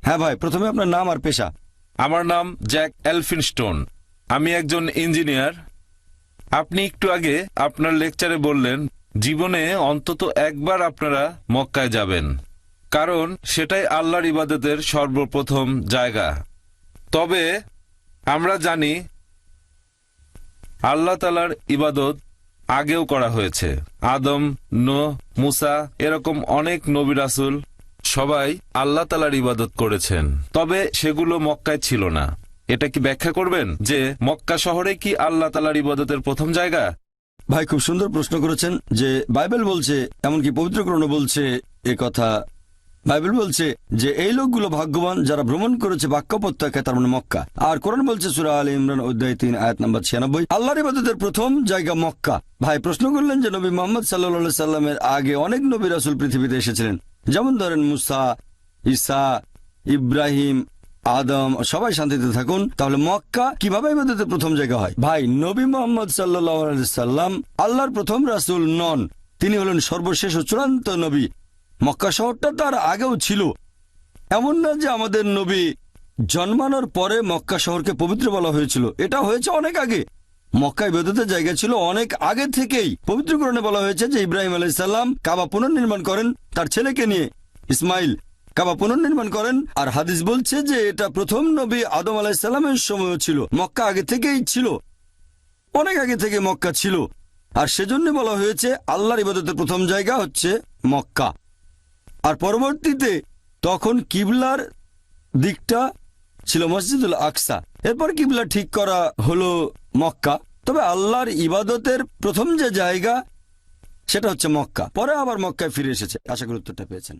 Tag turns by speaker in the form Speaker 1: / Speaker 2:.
Speaker 1: হ্যাঁ ভাই, প্রথমে আপনার নাম আর পেশা।
Speaker 2: আমার নাম জ্যাক এলফিনস্টোন, আমি একজন ইঞ্জিনিয়ার। আপনি একটু আগে আপনার লেকচারে বললেন জীবনে অন্তত একবার আপনারা মক্কায় যাবেন, কারণ সেটাই আল্লাহর ইবাদতের সর্বপ্রথম জায়গা। তবে আমরা জানি আল্লাহ তাআলার ইবাদত আগেও করা হয়েছে। আদম, নূহ, মুসা, এরকম অনেক নবী রাসূল সবাই আল্লাহ তাআলার ইবাদত করেছেন, তবে সেগুলো মক্কায় ছিল না। এটা কি ব্যাখ্যা করবেন যে মক্কা শহরে কি আল্লাহ তাআলার ইবাদতের প্রথম জায়গা?
Speaker 1: ভাই, খুব সুন্দর প্রশ্ন করেছেন। যে বাইবেল বলছে, এমনকি পবিত্র কোরআন বলছে এ কথা। বাইবেল বলছে যে এই লোকগুলো ভাগ্যবান যারা ভ্রমণ করেছে বাক্য উপত্যকায়, তার মানে মক্কা। আর কোরআন বলছে সূরা আলে ইমরান অধ্যায় ৩ আয়াত নম্বর ৯৬, আল্লাহর ইবাদতের প্রথম জায়গা মক্কা। ভাই প্রশ্ন করলেন যে নবী মুহাম্মদ সাল্লাল্লাহু সাল্লামের আগে অনেক নবী রাসূল পৃথিবীতে এসেছিলেন, যেমন ধরেন মুসা, ঈসা, ইব্রাহিম, আদম, সবাই শান্তিতে থাকুন। তাহলে মক্কা কিভাবে ইবাদতের প্রথম জায়গা হয়? ভাই, নবী মুহাম্মদ সাল্লাল্লাহু আলাইহি সাল্লাম আল্লাহর প্রথম রাসূল নন, তিনি হলেন সর্বশেষ ও চূড়ান্ত নবী। মক্কা শহরটা তার আগেও ছিল। এমন না যে আমাদের নবী জন্মানোর পরে মক্কা শহরকে পবিত্র বলা হয়েছিল, এটা হয়েছে অনেক আগে। মক্কা ইবাদতের জায়গা ছিল অনেক আগে থেকেই। পবিত্র কোরআনে বলা হয়েছে যে ইব্রাহিম আলাইহিস সালাম কাবা পুনর্নির্মাণ করেন তার ছেলেকে নিয়ে, ইসমাইল কাবা পুনর্নির্মাণ করেন। আর হাদিস বলছে যে এটা প্রথম নবী আদম আলাইহিস সালামের সময়ও ছিল। মক্কা আগে থেকেই ছিল, অনেক আগে থেকে মক্কা ছিল। আর সেজন্য বলা হয়েছে আল্লাহর ইবাদতের প্রথম জায়গা হচ্ছে মক্কা। আর পরবর্তীতে তখন কিবলার দিকটা ছিল মসজিদুল আকসা, এরপর কিবলা ঠিক করা হলো মক্কা। তবে আল্লাহর ইবাদতের প্রথম যে জায়গা সেটা হচ্ছে মক্কা, পরে আবার মক্কায় ফিরে এসেছে। আশা করি উত্তরটা পেয়েছেন।